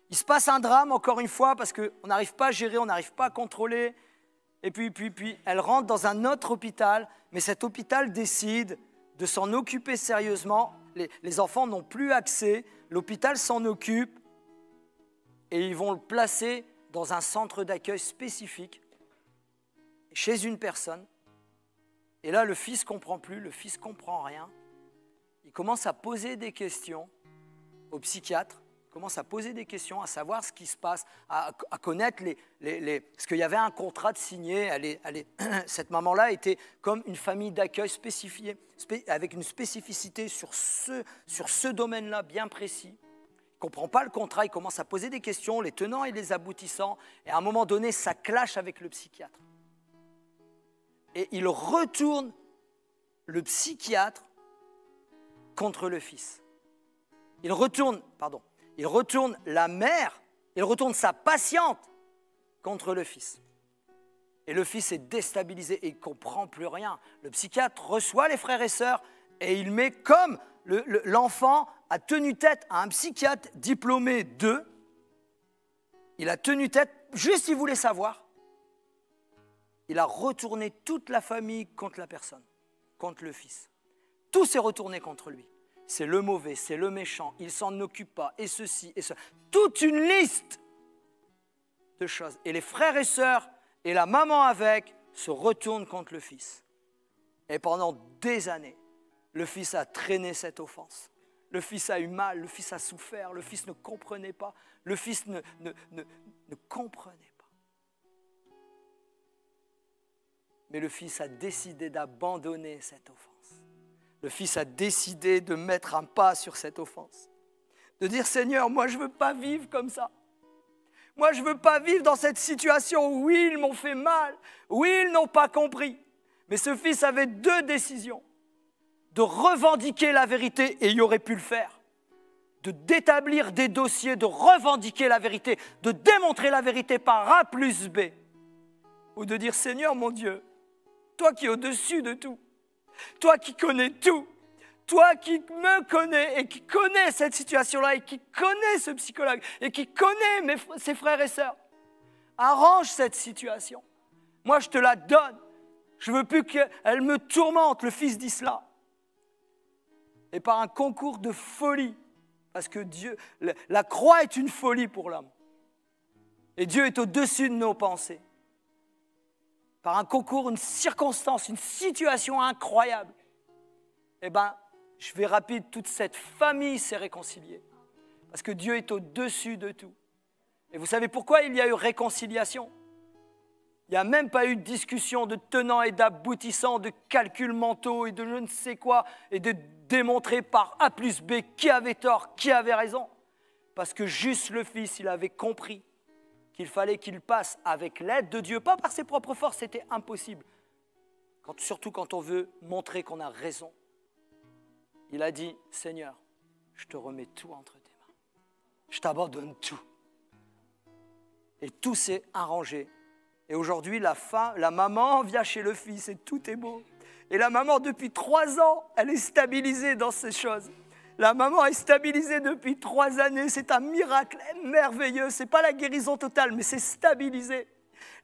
il se passe un drame, encore une fois, parce qu'on n'arrive pas à gérer, on n'arrive pas à contrôler. Et puis, elle rentre dans un autre hôpital, mais cet hôpital décide de s'en occuper sérieusement. Les enfants n'ont plus accès, l'hôpital s'en occupe, et ils vont le placer dans un centre d'accueil spécifique, chez une personne. Et là, le fils ne comprend plus, le fils ne comprend rien. Il commence à poser des questions au psychiatre, commence à poser des questions, à savoir ce qui se passe, à connaître parce qu'il y avait un contrat de signé. Cette maman-là était comme une famille d'accueil spécifiée, avec une spécificité sur ce domaine-là bien précis. Il ne comprend pas le contrat, il commence à poser des questions, les tenants et les aboutissants, et à un moment donné, ça clash avec le psychiatre. Et il retourne le psychiatre contre le fils. Il retourne la mère, il retourne sa patiente contre le fils. Et le fils est déstabilisé et il ne comprend plus rien. Le psychiatre reçoit les frères et sœurs et il met comme l'enfant a tenu tête à un psychiatre diplômé d'eux. Il a tenu tête, juste il voulait savoir. Il a retourné toute la famille contre la personne, contre le fils. Tout s'est retourné contre lui. C'est le mauvais, c'est le méchant, il ne s'en occupe pas, et ceci, et cela. Toute une liste de choses. Et les frères et sœurs, et la maman avec, se retournent contre le fils. Et pendant des années, le fils a traîné cette offense. Le fils a eu mal, le fils a souffert, le fils ne comprenait pas, le fils ne comprenait pas. Mais le fils a décidé d'abandonner cette offense. Le fils a décidé de mettre un pas sur cette offense. De dire, Seigneur, moi je ne veux pas vivre comme ça. Moi je ne veux pas vivre dans cette situation où oui, ils m'ont fait mal, oui, ils n'ont pas compris. Mais ce fils avait deux décisions. De revendiquer la vérité, et il aurait pu le faire. D'établir des dossiers, de revendiquer la vérité, de démontrer la vérité par A plus B. Ou de dire, Seigneur mon Dieu, toi qui es au-dessus de tout, toi qui connais tout, toi qui me connais et qui connais cette situation-là et qui connais ce psychologue et qui connais ses frères et sœurs, arrange cette situation. Moi, je te la donne. Je ne veux plus qu'elle me tourmente, le fils d'Islam. Et par un concours de folie, parce que Dieu, la croix est une folie pour l'homme. Et Dieu est au-dessus de nos pensées. Par un concours, une circonstance, une situation incroyable, eh bien, je vais rapide, toute cette famille s'est réconciliée. Parce que Dieu est au-dessus de tout. Et vous savez pourquoi il y a eu réconciliation? Il n'y a même pas eu de discussion de tenants et d'aboutissants, de calculs mentaux et de je ne sais quoi, et de démontrer par A plus B qui avait tort, qui avait raison. Parce que juste le Fils, il avait compris qu'il fallait qu'il passe avec l'aide de Dieu, pas par ses propres forces, c'était impossible. Surtout quand on veut montrer qu'on a raison. Il a dit, Seigneur, je te remets tout entre tes mains. Je t'abandonne tout. Et tout s'est arrangé. Et aujourd'hui, la maman vient chez le fils et tout est beau. Et la maman, depuis 3 ans, elle est stabilisée dans ces choses. La maman est stabilisée depuis 3 années. C'est un miracle merveilleux. Ce n'est pas la guérison totale, mais c'est stabilisé.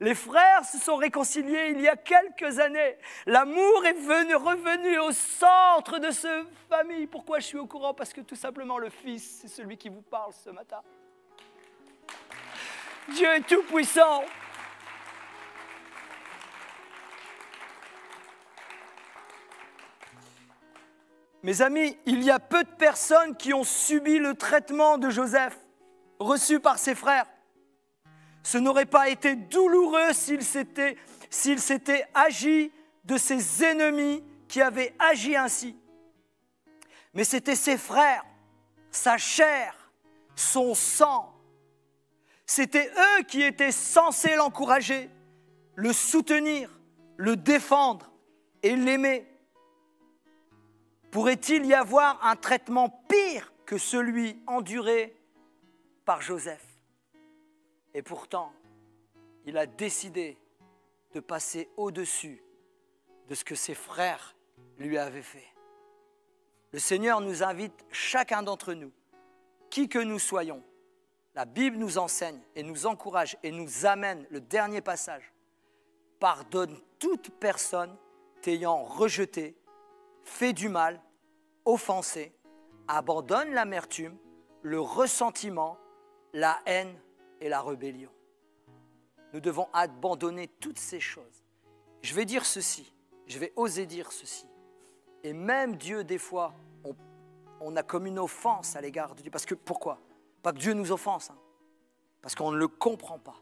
Les frères se sont réconciliés il y a quelques années. L'amour est revenu au centre de cette famille. Pourquoi je suis au courant? Parce que tout simplement, le Fils, c'est celui qui vous parle ce matin. Dieu est tout puissant. Mes amis, il y a peu de personnes qui ont subi le traitement de Joseph, reçu par ses frères. Ce n'aurait pas été douloureux s'il s'était agi de ses ennemis qui avaient agi ainsi. Mais c'était ses frères, sa chair, son sang. C'était eux qui étaient censés l'encourager, le soutenir, le défendre et l'aimer. Pourrait-il y avoir un traitement pire que celui enduré par Joseph? Et pourtant, il a décidé de passer au-dessus de ce que ses frères lui avaient fait. Le Seigneur nous invite, chacun d'entre nous, qui que nous soyons. La Bible nous enseigne et nous encourage et nous amène, le dernier passage. Pardonne toute personne t'ayant rejeté, fait du mal, offensé, abandonne l'amertume, le ressentiment, la haine et la rébellion. Nous devons abandonner toutes ces choses. Je vais dire ceci, je vais oser dire ceci. Et même Dieu, des fois, on a comme une offense à l'égard de Dieu. Parce que pourquoi? Pas que Dieu nous offense, hein, parce qu'on ne le comprend pas.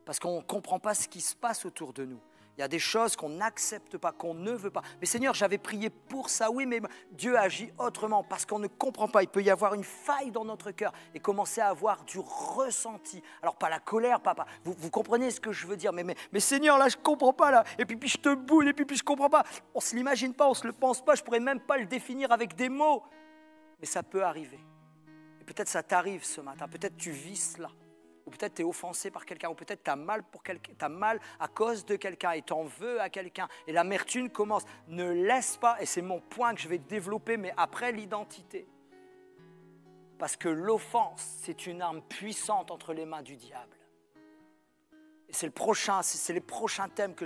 Parce qu'on ne comprend pas ce qui se passe autour de nous. Il y a des choses qu'on n'accepte pas, qu'on ne veut pas. Mais Seigneur, j'avais prié pour ça, oui, mais Dieu agit autrement parce qu'on ne comprend pas. Il peut y avoir une faille dans notre cœur et commencer à avoir du ressenti. Alors, pas la colère, papa. Vous comprenez ce que je veux dire, mais Seigneur, là, je ne comprends pas, là. Et puis je te boule, et puis je ne comprends pas. On ne se l'imagine pas, on ne se le pense pas. Je ne pourrais même pas le définir avec des mots. Mais ça peut arriver. Et peut-être ça t'arrive ce matin. Peut-être tu vis cela. Ou peut-être tu es offensé par quelqu'un, ou peut-être tu as mal pour quelqu'un, tu as mal à cause de quelqu'un et tu en veux à quelqu'un. Et l'amertume commence. Ne laisse pas, et c'est mon point que je vais développer, mais après l'identité. Parce que l'offense, c'est une arme puissante entre les mains du diable. Et c'est les prochains thèmes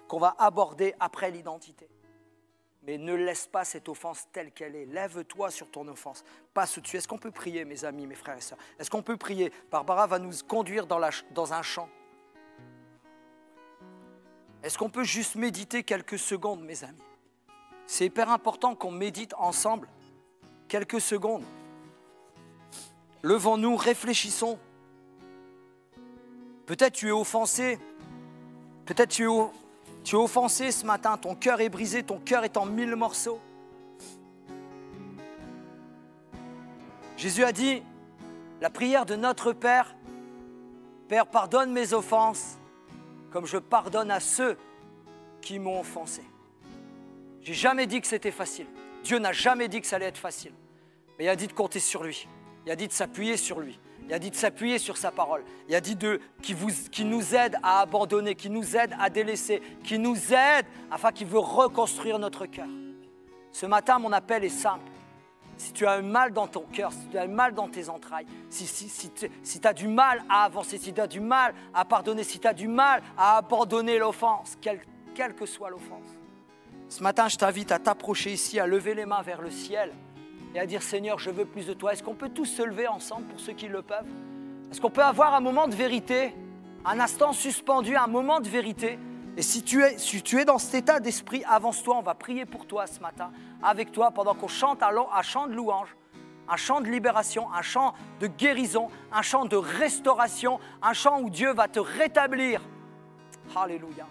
qu'on va aborder après l'identité. Mais ne laisse pas cette offense telle qu'elle est. Lève-toi sur ton offense. Passe au-dessus. Est-ce qu'on peut prier, mes amis, mes frères et sœurs? Est-ce qu'on peut prier? Barbara va nous conduire dans un chant. Est-ce qu'on peut juste méditer quelques secondes, mes amis? C'est hyper important qu'on médite ensemble quelques secondes. Levons-nous, réfléchissons. Peut-être tu es offensé. Peut-être tu es offensé ce matin, ton cœur est brisé, ton cœur est en 1000 morceaux. Jésus a dit, la prière de notre Père, Père, pardonne mes offenses, comme je pardonne à ceux qui m'ont offensé. J'ai jamais dit que c'était facile. Dieu n'a jamais dit que ça allait être facile. Mais il a dit de compter sur lui. Il a dit de s'appuyer sur lui. Il a dit de s'appuyer sur sa parole. Il a dit qui nous aide à abandonner, qui nous aide à délaisser, qui nous aide afin qu'il veut reconstruire notre cœur. Ce matin, mon appel est simple. Si tu as un mal dans ton cœur, si tu as un mal dans tes entrailles, si tu as du mal à avancer, si tu as du mal à pardonner, si tu as du mal à abandonner l'offense, quelle que soit l'offense. Ce matin, je t'invite à t'approcher ici, à lever les mains vers le ciel et à dire, Seigneur, je veux plus de toi. Est-ce qu'on peut tous se lever ensemble pour ceux qui le peuvent? Est-ce qu'on peut avoir un moment de vérité, un instant suspendu, un moment de vérité? Et si tu es dans cet état d'esprit, avance-toi, on va prier pour toi ce matin, avec toi, pendant qu'on chante un chant de louange, un chant de libération, un chant de guérison, un chant de restauration, un chant où Dieu va te rétablir. Alléluia.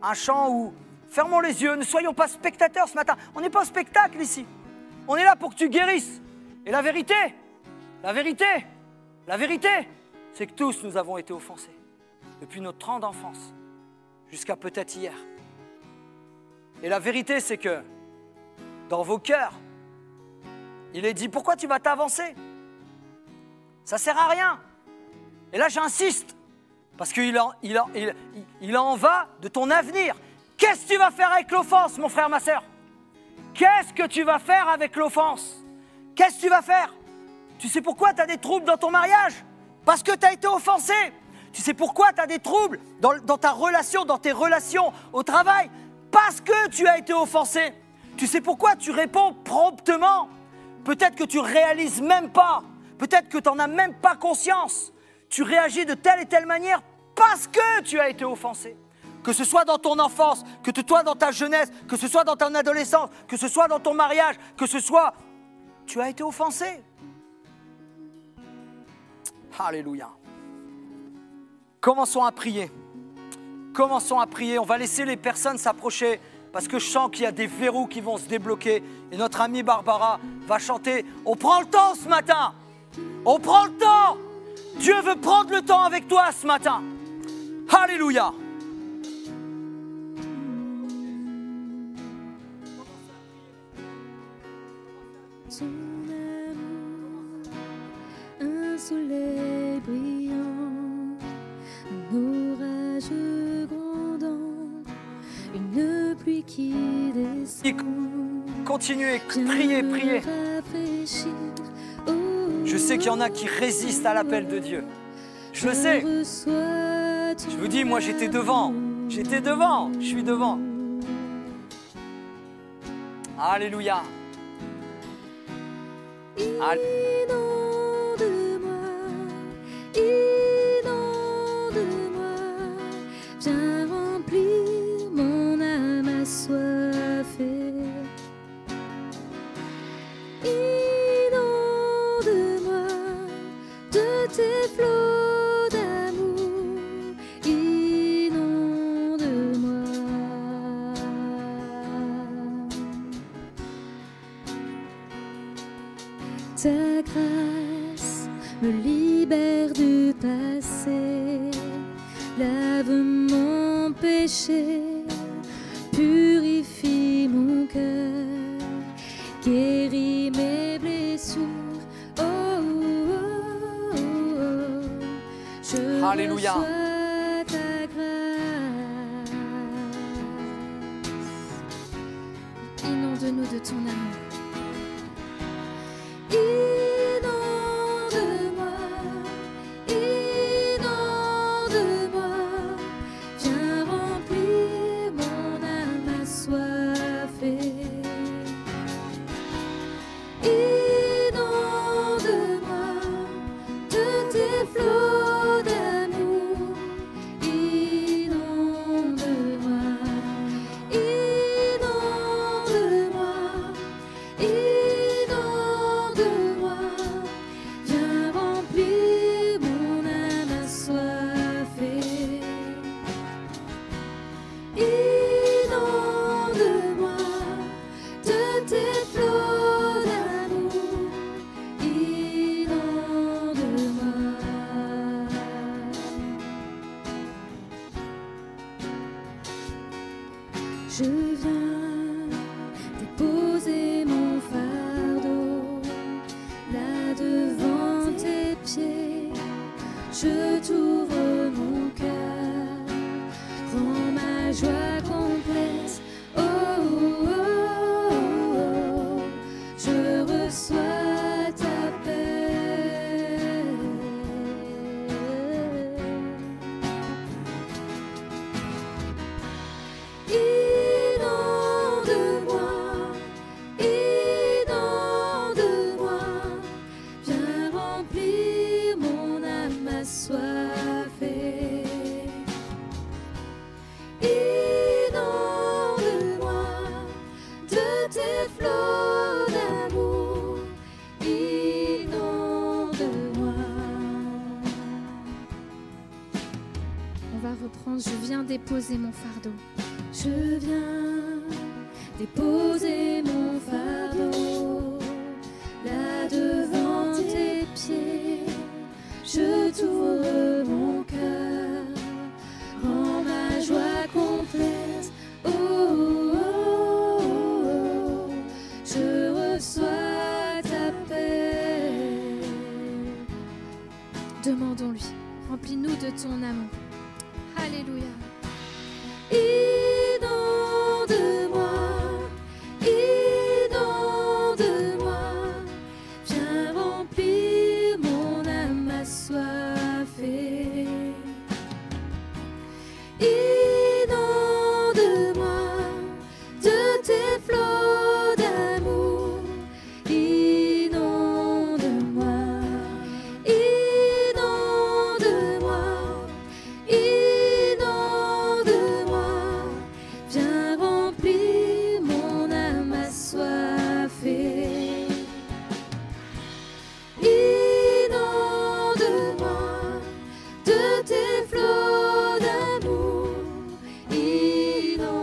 Un chant où, fermons les yeux, ne soyons pas spectateurs ce matin. On n'est pas au spectacle ici. On est là pour que tu guérisses. Et la vérité, c'est que tous nous avons été offensés. Depuis notre an d'enfance jusqu'à peut-être hier. Et la vérité, c'est que dans vos cœurs, il est dit, pourquoi tu vas t'avancer? Ça ne sert à rien. Et là, j'insiste, parce qu'il en va de ton avenir. Qu'est-ce que tu vas faire avec l'offense, mon frère, ma sœur? Qu'est-ce que tu vas faire avec l'offense? Qu'est-ce que tu vas faire? Tu sais pourquoi tu as des troubles dans ton mariage? Parce que tu as été offensé. Tu sais pourquoi tu as des troubles dans ta relation, dans tes relations au travail? Parce que tu as été offensé. Tu sais pourquoi tu réponds promptement? Peut-être que tu ne réalises même pas. Peut-être que tu n'en as même pas conscience. Tu réagis de telle et telle manière parce que tu as été offensé. Que ce soit dans ton enfance, que ce soit dans ta jeunesse, que ce soit dans ton adolescence, que ce soit dans ton mariage, que ce soit... Tu as été offensé. Alléluia. Commençons à prier. Commençons à prier. On va laisser les personnes s'approcher parce que je sens qu'il y a des verrous qui vont se débloquer. Et notre amie Barbara va chanter. On prend le temps ce matin. On prend le temps. Dieu veut prendre le temps avec toi ce matin. Alléluia. Son amour, un soleil brillant, un orage grondant, une pluie qui descend. Continuez, priez. Je sais qu'il y en a qui résistent à l'appel de Dieu. Je le sais. Je vous dis, moi j'étais devant. Je suis devant. Alléluia. Inonde-moi, viens remplir mon âme assoiffée. Inonde-moi, me libère du passé, lave mon péché, purifie mon cœur, guéris mes blessures. Oh, oh, oh, oh. Je Alléluia. reçois ta grâce. Inonde-nous de ton amour. Inonde-moi, inonde-moi, viens remplir mon âme assoiffée. Inonde-moi de tes flots d'amour. Inonde-moi, inonde-moi, inonde-moi, viens remplir mon âme assoiffée. Inonde-moi de tes flots d'amour. Inonde-moi. Je viens déposer mon fardeau là devant tes pieds. Je t'ouvre mon cœur, rends ma joie complète. Oh, oh, oh, oh, je reçois ta paix. Inonde-moi, inonde-moi, viens remplir mon âme assoiffée. Inonde-moi de tes flots d'amour. Inonde-moi. On va reprendre. Je viens déposer mon fardeau. Je viens déposer mon fardeau là devant tes pieds. Je t'ouvre mon cœur, rends ma joie complète. Oh, oh, oh, oh, je reçois ta paix. Demandons-lui, remplis-nous de ton amour. Alléluia. Inonde-moi, inonde-moi, viens remplir mon âme assoiffée. Inonde-moi de tes flots d'amour. Inonde-moi, inonde-moi, inonde-moi, viens remplir mon âme assoiffée. Inonde-moi de tes flots d'amour. Inonde-moi.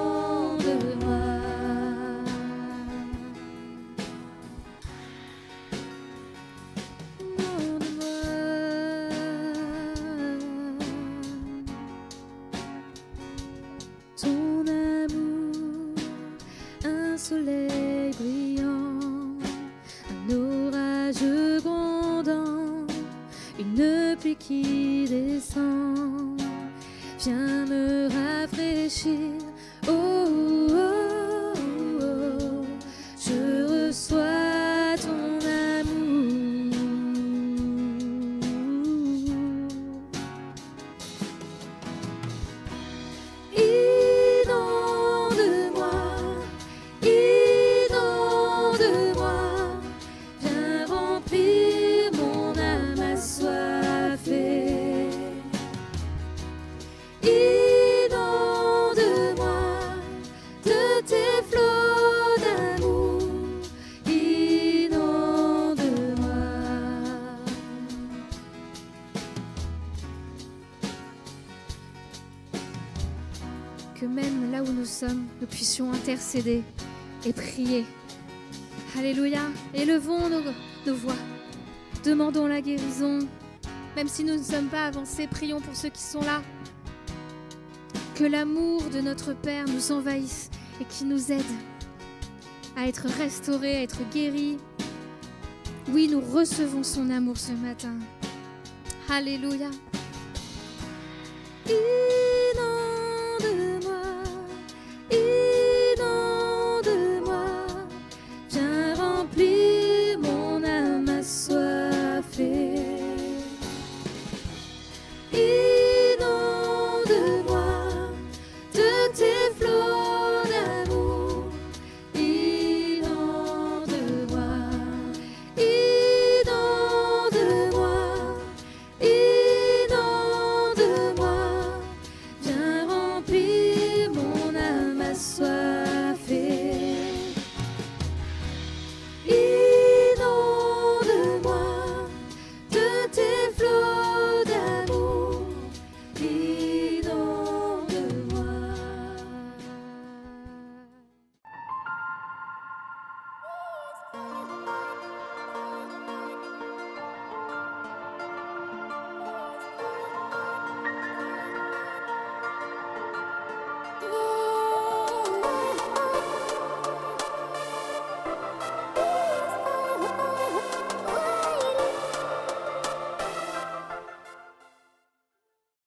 Ton amour, un soleil brillant, un orage grondant, une pluie qui descend, viens me rafraîchir. Oh, oh, oh, oh, je reçois ton amour. Inonde-moi, inonde-moi, viens remplir mon âme assoiffée. Inonde-moi de tes flots d'amour. Inonde-moi. Que même là où nous sommes, nous puissions intercéder et prier. Alléluia. Élevons nos voix. Demandons la guérison. Même si nous ne sommes pas avancés, prions pour ceux qui sont là. Que l'amour de notre Père nous envahisse et qui nous aide à être restaurés, à être guéris. Oui, nous recevons son amour ce matin. Alléluia.